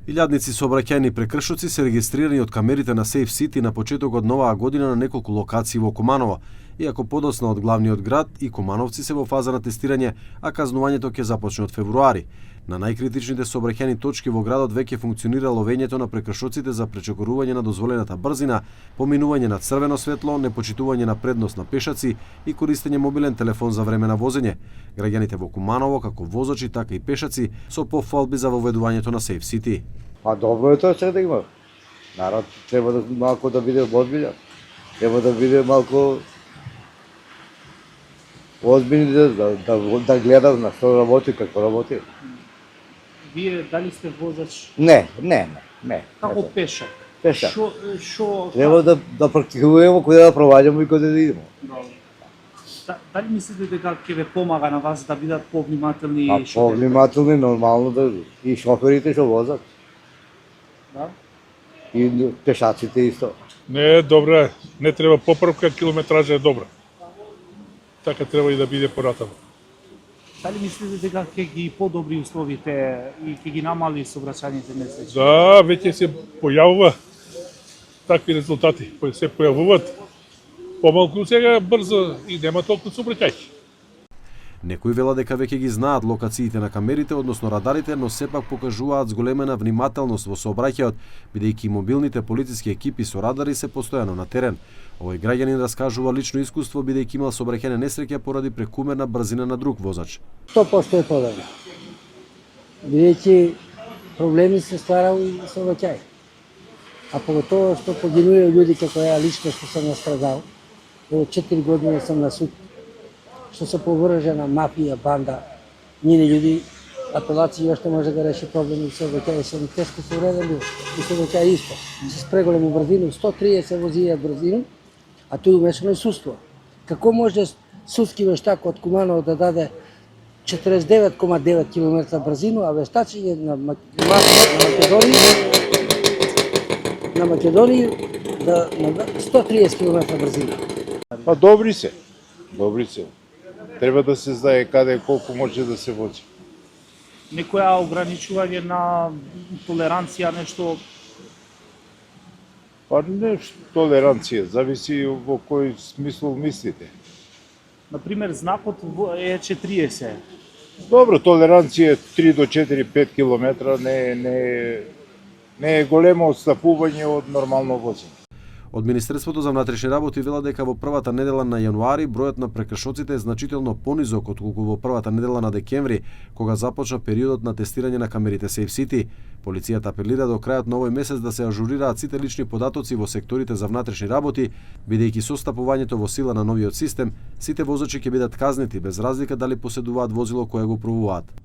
Илјадници сообраќајни прекршоци се регистрирани од камерите на Safe City на почетокот од новаа година на неколку локации во Куманово, иако подоцна од главниот град и кумановци се во фаза на тестирање, а казнувањето ќе започне од февруари. На најкритичните сообраќајни точки во градот веќе функционира ловењето на прекршоците за пречекорување на дозволената брзина, поминување на црвено светло, непочитување на предност на пешаци и користење мобилен телефон за време на возење. Граѓаните во Куманово, како возачи, така и пешаци, со пофалби за воведувањето на Safe City. Па добро е тоа да има. Народ треба да малку да биде озбилен. Треба да биде малку озбилен да гледа на што работи, како работи. Вие дали сте возач? Не. Како пешак? Пешак. Шо Треба да практикуваме каде да проваѓаме и каде да идеме. Дали мислите дека ќе ве помага на вас да бидат повнимателни? Повнимателни нормално да и шоферите што возат. Да? И пешаците исто. Не е добра, не треба поправка, километража е добра. Така треба и да биде поратано. Дали мислите дека ќе ги подобри условите и ќе ги намали сообраќајните несреќи? Да, веќе се појавува такви резултати, се појавуваат помалку сега брзо и нема толку сообраќајки. Некои велат дека веќе ги знаат локациите на камерите, односно радарите, но сепак покажуваат зголемена внимателност во сообраќајот, бидејќи мобилните полициски екипи со радари се постојано на терен. Овој граѓанин раскажува лично искуство, бидејќи имал сообраќајна несреќа поради прекумерна брзина на друг возач. 100% е подобро. Бидејќи проблеми се стварал и сообраќај. А поготово што погинуе луѓе како ја лично што сум настрадал. Од 4 години сум на суд што се повржена мафија, банда, нини луѓе, апелација уште може да реши проблеми со сообраќај, се тешко се уредени и сообраќај исто. Се преголему брзину, 130 возија брзину, а туку мешано и судство. Како може судски вештак од Куманово да даде 49,9 км брзину, а вештачење на Македонија да 130 км брзина? Па добри се. Треба да се знае каде колку може да се вози. Некоја ограничување на толеранција, нешто? Па не толеранција, зависи во кој смисол мислите. Например, знакот е 40. Добро, толеранција е 3 до 4-5 километра, не е големо отстапување од нормално возење. Од Министерството за внатрешни работи вела дека во првата недела на јануари бројот на прекршоците е значително понизок отколку во првата недела на декември, кога започна периодот на тестирање на камерите Safe City. Полицијата апелира до крајот на овој месец да се ажурираат сите лични податоци во секторите за внатрешни работи, бидејќи со стапувањето во сила на новиот систем, сите возачи ќе бидат казнети без разлика дали поседуваат возило кое го пробуваат.